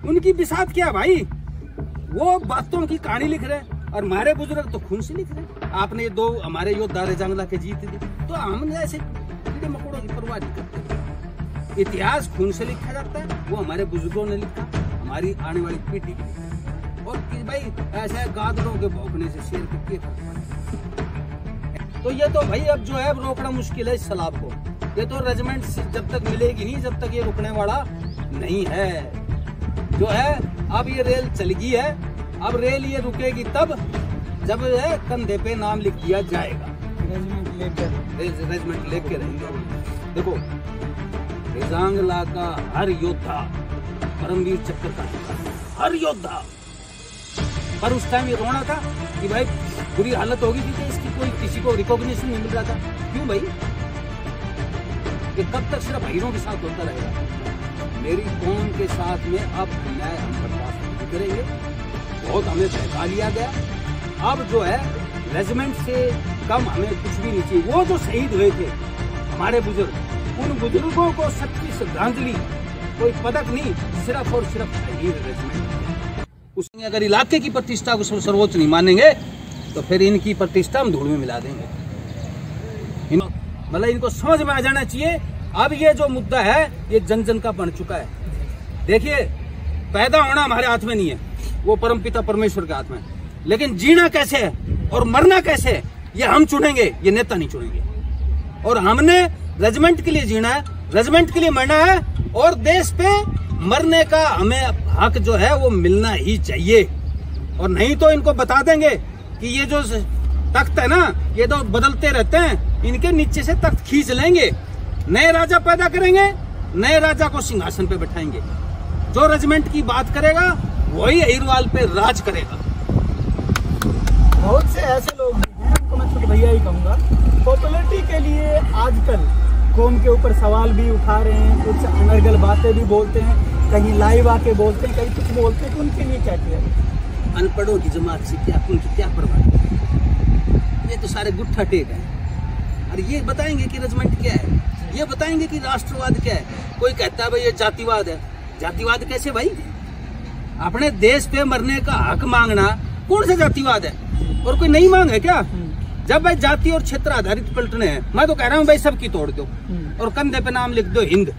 उनकी बिसात क्या भाई, वो बातों की कहानी लिख रहे हैं और हमारे बुजुर्ग तो खून से लिख रहे हैं। आपने ये 2 हमारे योद्धा रेजांगला के जीत दी, तो हमने ऐसे कीड़े मकोड़ों की परवाह नहीं करते। इतिहास खून से लिखा जाता है, वो हमारे बुजुर्गों ने लिखा, हमारी आने वाली पीढ़ी की। और कि भाई ऐसे गादड़ों के भौंकने से शेर को क्या फर्क पड़ता। तो ये तो भाई अब जो है रोकना मुश्किल है इस सैलाब को। ये तो रेजिमेंट जब तक मिलेगी नहीं, जब तक ये रुकने वाला नहीं है। जो है अब ये रेल चल गई है, अब रेल ये रुकेगी तब जब है कंधे पे नाम लिख दिया जाएगा। रेजिमेंट लेके रहेंगे। देखो रेजांगला का हर योद्धा परमवीर चक्र का हर योद्धा, पर उस टाइम ये रोना था कि भाई बुरी हालत होगी थी कि इसकी कोई किसी को रिकॉग्निशन नहीं मिल रहा था। क्यों भाई, ये कब तक सिर्फ हीरों के साथ होता रहेगा? मेरी कौम के साथ में अब अन्याय हम बर्दाश्त नहीं करेंगे। बहुत हमें बहका लिया गया। अब जो है रेजिमेंट से कम हमें कुछ भी नहीं चाहिए। वो जो शहीद हुए थे हमारे बुजुर्ग, उन बुजुर्गों को सच्ची श्रद्धांजलि, कोई पदक नहीं, सिर्फ और सिर्फ शहीद रेजिमेंट। उसने अगर इलाके की प्रतिष्ठा को सर्वोच्च नहीं मानेंगे तो फिर इनकी प्रतिष्ठा हम धूल में मिला देंगे। मतलब इनको समझ में आ जाना चाहिए। अब ये जो मुद्दा है ये जन जन का बन चुका है। देखिए पैदा होना हमारे हाथ में नहीं है, वो परमपिता परमेश्वर के हाथ में, लेकिन जीना कैसे है और मरना कैसे है ये हम चुनेंगे, ये नेता नहीं चुनेंगे। और हमने रेजिमेंट के लिए जीना है, रेजिमेंट के लिए मरना है, और देश पे मरने का हमें हक जो है वो मिलना ही चाहिए। और नहीं तो इनको बता देंगे कि ये जो तख्त है ना, ये तो बदलते रहते हैं, इनके नीचे से तख्त खींच लेंगे, नए राजा पैदा करेंगे, नए राजा को सिंहासन पे बैठाएंगे। जो रेजिमेंट की बात करेगा वही अहिरवाल पे राज करेगा। बहुत से ऐसे लोग हैं, उनको मैं छोटे भैया ही कहूँगा, पॉपुलरिटी के लिए आजकल कौम के ऊपर सवाल भी उठा रहे हैं, कुछ अनर्गल बातें भी बोलते हैं, कहीं लाइव आके बोलते हैं, कहीं कुछ बोलते हैं। तो उनके लिए क्या किया? अनपढ़ों की जमात से क्या उनकी क्या परवाह? ये तो सारे गुट्ठा टेक है। और ये बताएंगे कि रेजिमेंट क्या है, ये बताएंगे कि राष्ट्रवाद क्या है। कोई कहता है भाई ये जातिवाद है। जातिवाद कैसे भाई? अपने देश पे मरने का हक मांगना कौन सा जातिवाद है? और कोई नहीं मांग है क्या? जब भाई जाति और क्षेत्र आधारित पलटने हैं, मैं तो कह रहा हूँ भाई सबकी तोड़ दो और कंधे पे नाम लिख दो हिंद,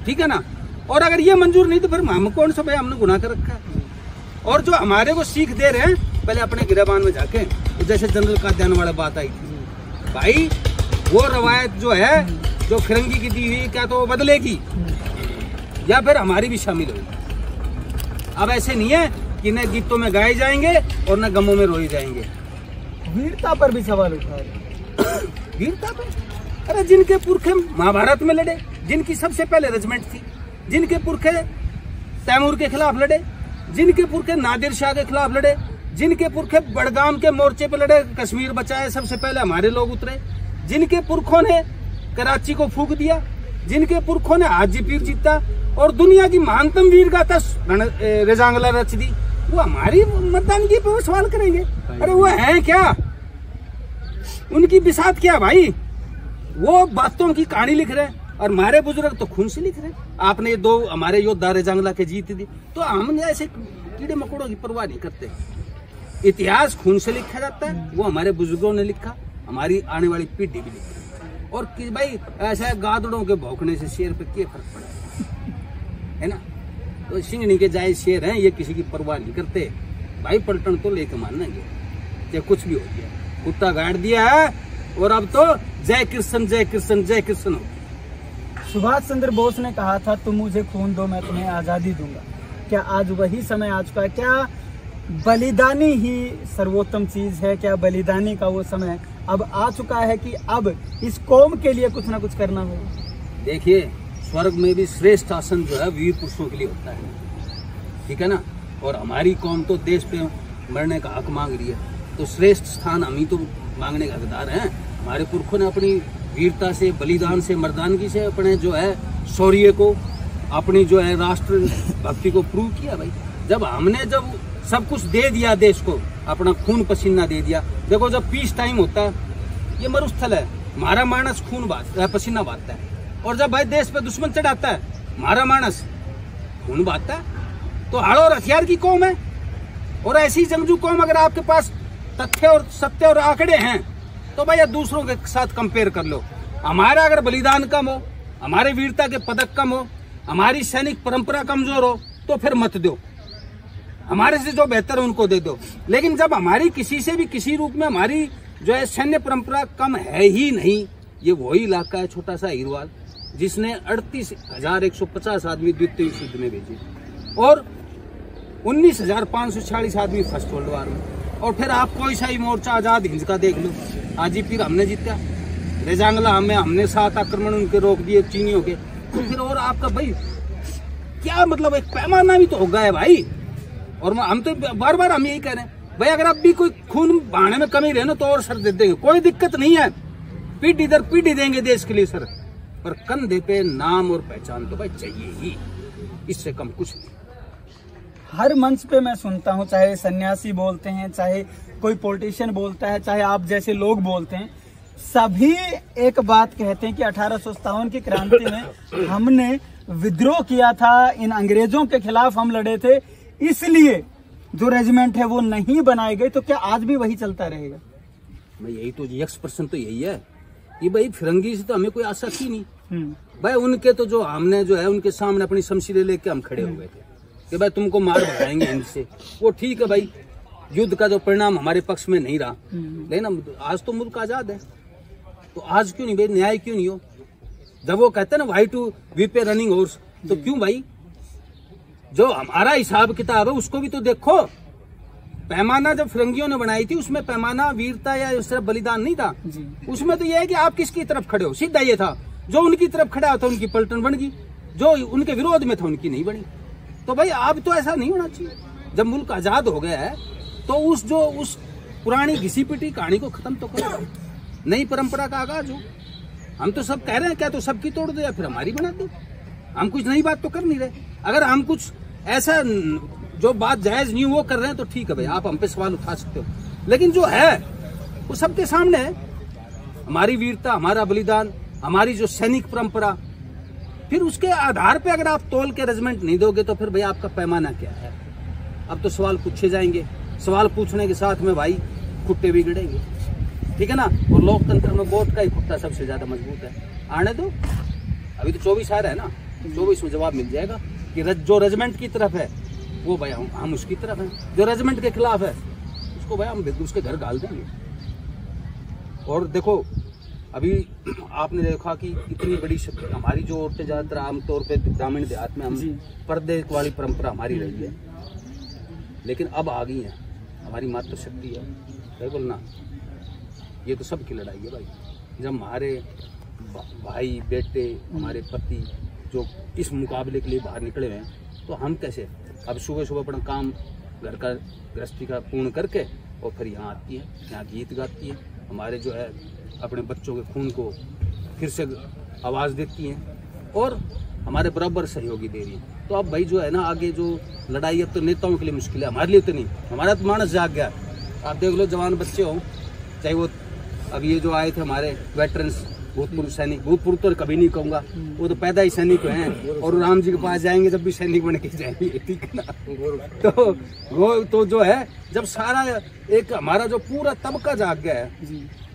ठीक है ना। और अगर ये मंजूर नहीं तो फिर हम कौन सा भाई हमने गुनाह कर रखा है। और जो हमारे को सीख दे रहे हैं, पहले अपने गिरबान में जाके, जैसे जनरल काद्यान वाला बात आई थी भाई, वो रवायत जो है जो फिरंगी की दी हुई, क्या तो वो बदलेगी या फिर हमारी भी शामिल होगी। अब ऐसे नहीं है कि न गीतों में गाए जाएंगे और न गमों में रोए जाएंगे। वीरता पर भी सवाल उठा रहे। वीरता पे? अरे जिनके पुरखे महाभारत में लड़े, जिनकी सबसे पहले रेजिमेंट थी, जिनके पुरखे तैमूर के खिलाफ लड़े, जिनके पुरखे नादिर शाह के खिलाफ लड़े, जिनके पुरखे बड़गाम के मोर्चे पे लड़े, कश्मीर बचाए सबसे पहले हमारे लोग उतरे, जिनके पुरखों ने कराची को फूंक दिया, जिनके पुरखों ने हाजीपीर जीता और दुनिया की महानतम वीर गाथा रेजांगला रच दी, वो हमारी मर्दानगी पे वो सवाल करेंगे? अरे वो है क्या? उनकी बिसात क्या भाई? वो बातों की कहानी लिख रहे हैं और हमारे बुजुर्ग तो खून से लिख रहे हैं। आपने ये 2 हमारे योद्धा रेजांगला के जीत दी, तो हम ऐसे कीड़े मकोड़ों की परवाह नहीं करते। इतिहास खून से लिखा जाता है, वो हमारे बुजुर्गों ने लिखा, हमारी आने वाली पीढ़ी भी लिखी। और कि भाई ऐसा गादड़ों के भौंकने से शेर पे क्या फर्क पड़ा है ना। तो सिंगनी के जाए शेर हैं, ये किसी की परवाह नहीं करते भाई। पलटन तो लेके मानेंगे चाहे कुछ भी हो गया, कुत्ता गाड़ दिया है और अब तो जय कृष्ण जय कृष्ण जय कृष्ण हो। सुभाष चंद्र बोस ने कहा था तुम मुझे खून दो मैं तुम्हें आजादी दूंगा। क्या आज वही समय आ चुका है? क्या बलिदानी ही सर्वोत्तम चीज है? क्या बलिदानी का वो समय अब आ चुका है कि अब इस कौम के लिए कुछ ना कुछ करना होगा? देखिए स्वर्ग में भी श्रेष्ठ आसन जो है वीर पुरुषों के लिए होता है, ठीक है ना। और हमारी कौम तो देश पे मरने का हक मांग रही है, तो श्रेष्ठ स्थान हम ही तो मांगने का हकदार हैं। हमारे पुरखों ने अपनी वीरता से, बलिदान से, मर्दानगी से अपने जो है शौर्य को, अपनी जो है राष्ट्र भक्ति को प्रूव किया भाई। जब हमने जब सब कुछ दे दिया देश को, अपना खून पसीना दे दिया। देखो जब पीस टाइम होता है, ये मरुस्थल है, हमारा मानस खून पसीना बहाता है। और जब भाई देश पे दुश्मन चढ़ाता है, हमारा मानस खून बहाता है। तो हड़ और हथियार की कौम है। और ऐसी जंगजू कौम अगर आपके पास तथ्य और सत्य और आंकड़े हैं तो भैया दूसरों के साथ कंपेयर कर लो। हमारा अगर बलिदान कम हो, हमारे वीरता के पदक कम हो, हमारी सैनिक परंपरा कमजोर हो तो फिर मत दो, हमारे से जो बेहतर है उनको दे दो। लेकिन जब हमारी किसी से भी किसी रूप में हमारी जो है सैन्य परंपरा कम है ही नहीं, ये वही इलाका है छोटा सा हीरवाल जिसने 38,150 आदमी द्वितीय विश्व युद्ध में भेजे और 19,546 आदमी फर्स्ट वर्ल्ड वार में। और फिर आप कोई सा ही मोर्चा आजाद हिंद का देख लो, आज ही फिर हमने जीता, रेजांगला हमने 7 आक्रमण उनके रोक दिए चीनियों के। तो फिर और आपका भाई क्या मतलब, एक पैमाना भी तो होगा है भाई। और हम तो बार बार हम यही कह रहे हैं भाई, अगर आप भी कोई खून बहाने में कमी रहे ना तो और सर दे देंगे, कोई दिक्कत नहीं है, पीठ इधर पीठ देंगे देश के लिए सर, पर कंधे पे नाम और पहचान तो भाई चाहिए ही, इससे कम कुछ नहीं। हर मंच पे मैं सुनता हूँ, चाहे सन्यासी बोलते हैं, चाहे कोई पॉलिटिशियन बोलता है, चाहे आप जैसे लोग बोलते हैं, सभी एक बात कहते हैं कि 1857 की क्रांति में हमने विद्रोह किया था, इन अंग्रेजों के खिलाफ हम लड़े थे, इसलिए जो रेजिमेंट है वो नहीं बनाए गए। तो क्या आज भी वही चलता रहेगा? मैं यही तो एक्सप्रेशन तो यही है कि भाई फिरंगी से तो हमें कोई आशा थी नहीं भाई। उनके तो जो हमने जो है उनके सामने अपनी शमशीरें लेके हम खड़े हो गए थे कि भाई तुमको मार भगाएंगे इनसे, वो ठीक है भाई, युद्ध का जो परिणाम हमारे पक्ष में नहीं रहा, लेकिन आज तो मुल्क आजाद है, तो आज क्यों नहीं भाई, न्याय क्यों नहीं हो? जब वो कहते हैं ना why to weep a running horse, तो क्यों भाई, जो हमारा हिसाब किताब है उसको भी तो देखो। पैमाना जब फिरंगियों ने बनाई थी उसमें पैमाना वीरता या सिर्फ बलिदान नहीं था, उसमें तो यह है कि आप किसकी तरफ खड़े हो, सीधा ये था। जो उनकी तरफ खड़ा था उनकी पलटन बन गई, जो उनके विरोध में था उनकी नहीं बनी। तो भाई अब तो ऐसा नहीं होना चाहिए। जब मुल्क आजाद हो गया है तो उस पुरानी घिसी पिटी कहानी को खत्म तो करो, नई परंपरा का आगाज हो। हम तो सब कह रहे हैं क्या तो सबकी तोड़ दो या फिर हमारी बना दो, हम कुछ नई बात तो कर नहीं रहे। अगर हम कुछ ऐसा जो बात जायज नहीं वो कर रहे हैं तो ठीक है भाई, आप हम पे सवाल उठा सकते हो, लेकिन जो है वो सबके सामने है, हमारी वीरता, हमारा बलिदान, हमारी जो सैनिक परंपरा, फिर उसके आधार पे अगर आप तोल के रेजिमेंट नहीं दोगे तो फिर भाई आपका पैमाना क्या है? अब तो सवाल पूछे जाएंगे, सवाल पूछने के साथ में भाई खुट्टे भी गिरेंगे, ठीक है ना। और लोकतंत्र में वोट का ही खुट्टा सबसे ज्यादा मजबूत है। आने दो, अभी तो 24 आ रहा है ना, 24 में जवाब मिल जाएगा कि जो रेजिमेंट की तरफ है वो भाई हम उसकी तरफ हैं, जो रेजिमेंट के खिलाफ है उसको भाई हम उसके घर गाल देंगे। और देखो अभी आपने देखा कि इतनी बड़ी शक्ति हमारी जो औरतें ज्यादातर आमतौर पे ग्रामीण देहात में हम पर्दे वाली परंपरा हमारी रही है, लेकिन अब आ गई है हमारी मातृ शक्ति है, क्या बोलना, ये तो सबकी लड़ाई है भाई। जब हमारे भाई बेटे, हमारे पति जो इस मुकाबले के लिए बाहर निकले हुए हैं तो हम कैसे, अब सुबह सुबह अपना काम घर का गृहस्थी का पूर्ण करके और फिर यहाँ आती है, यहाँ गीत गाती है, हमारे जो है अपने बच्चों के खून को फिर से आवाज़ देती हैं और हमारे बराबर सहयोगी दे रही है। तो अब भाई जो है ना आगे जो लड़ाई अब तो नेताओं के लिए मुश्किल है, हमारे लिए तो नहीं, हमारा तो मानस जाग गया। आप देख लो जवान बच्चे हों, चाहे वो अब ये जो आए थे हमारे वेटरन्स भूतपूर्व सैनिक, भूतपूर्व तो कभी नहीं कहूँगा, वो तो पैदा ही सैनिक हैं और राम जी के पास जाएंगे जब भी सैनिक बन के जाएंगे, ठीक है ना। तो वो तो जो है जब सारा एक हमारा जो पूरा तबका जाग गया है,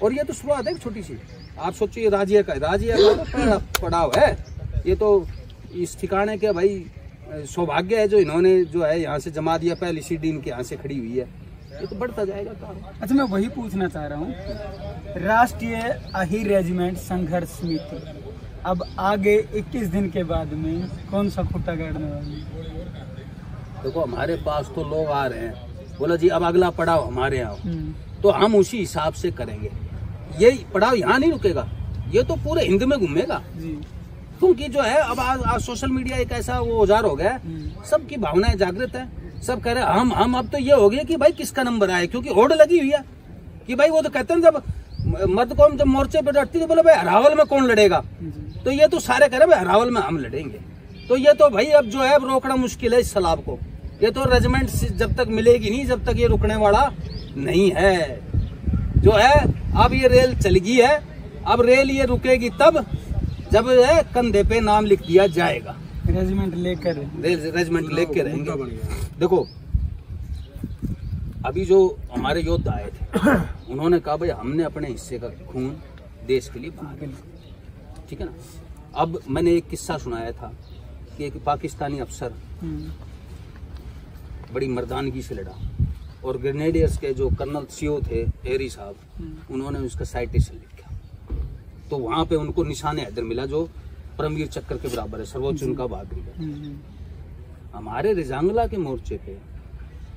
और ये तो शुरुआत है छोटी सी। आप सोचिए राजिया का तो पड़ाव है, ये तो इस ठिकाने के भाई सौभाग्य है जो इन्होंने जो है यहाँ से जमा दिया, पहली सीढ़ी इनके यहाँ से खड़ी हुई है, ये तो बढ़ता जाएगा काम। अच्छा, मैं वही पूछना चाह रहा हूँ, राष्ट्रीय अहिर रेजिमेंट संघर्ष समिति अब आगे 21 दिन के बाद में कौन सा खुट्टा गाड़ने वाली? देखो हमारे पास तो लोग आ रहे हैं, बोला जी अब अगला पड़ाव हमारे यहाँ, तो हम उसी हिसाब से करेंगे। ये पड़ाव यहाँ नहीं रुकेगा, ये तो पूरे हिंद में घूमेगा, क्योंकि जो है अब आज सोशल मीडिया एक ऐसा वो औजार हो गया है, सबकी भावनाएं जागृत है, सब कह रहे हैं हम अब तो ये हो गया कि भाई किसका नंबर आए, क्योंकि होड़ लगी हुई है कि भाई वो तो कहते हैं जब मर्द कौम जब मोर्चे पे डटती है बोले भाई हरावल में कौन लड़ेगा, तो ये तो सारे कह रहे भाई हरावल में हम लड़ेंगे। तो ये तो भाई अब जो है अब रोकना मुश्किल है इस सैलाब को, ये तो रेजिमेंट जब तक मिलेगी नहीं जब तक ये रुकने वाला नहीं है। जो है अब ये रेल चल गई है, अब रेल ये रुकेगी तब जब कंधे पे नाम लिख दिया जाएगा। रेजिमेंट लेकर रेजिमेंट लेके रहेंगे। देखो अभी जो हमारे योद्धा आए थे उन्होंने कहा भाई हमने अपने हिस्से का खून देश के लिए बहा दिया, ठीक है ना। अब मैंने एक किस्सा सुनाया था कि एक पाकिस्तानी अफसर बड़ी मर्दानगी से लड़ा और ग्रेनेडियर्स के जो कर्नल सीओ थे एरी साहब, उन्होंने उसका साइटेशन लिखा, तो वहां पे उनको निशान हैदर मिला जो परमवीर चक्र के बराबर है, सर्वोच्च उनका बहादुरी है। हमारे रिजांगला के मोर्चे पे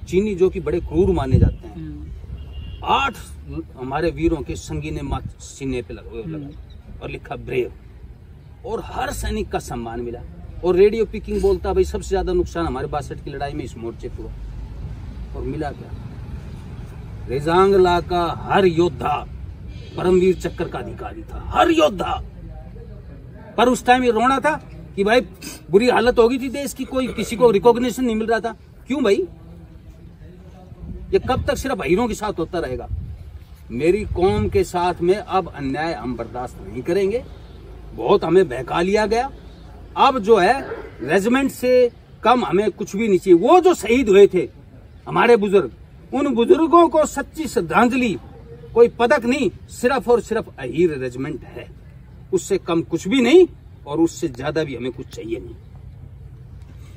चीनी जो कि बड़े क्रूर माने जाते हैं, 8 हमारे वीरों के संगीने माथ सीने पे लगा और लिखा ब्रेव, और हर सैनिक का सम्मान मिला। और रेडियो पिकिंग बोलता भाई सबसे ज्यादा नुकसान हमारे 62 की लड़ाई में इस मोर्चे पे हुआ, और मिला क्या? रिजांगला का हर योद्धा परमवीर चक्र का अधिकारी था, हर योद्धा। पर उस टाइम ये रोना था कि भाई बुरी हालत हो गई थी देश की, कोई किसी को रिकॉग्निशन नहीं मिल रहा था। क्यों भाई? ये कब तक सिर्फ हीरों के साथ होता रहेगा? मेरी कौम के साथ में अब अन्याय हम बर्दाश्त नहीं करेंगे। बहुत हमें बहका लिया गया। अब जो है रेजिमेंट से कम हमें कुछ भी नहीं चाहिए। वो जो शहीद हुए थे हमारे बुजुर्ग, उन बुजुर्गों को सच्ची श्रद्धांजलि, कोई पदक नहीं, सिर्फ और सिर्फ अहीर रेजिमेंट है। उससे कम कुछ भी नहीं और उससे ज्यादा भी हमें कुछ चाहिए नहीं।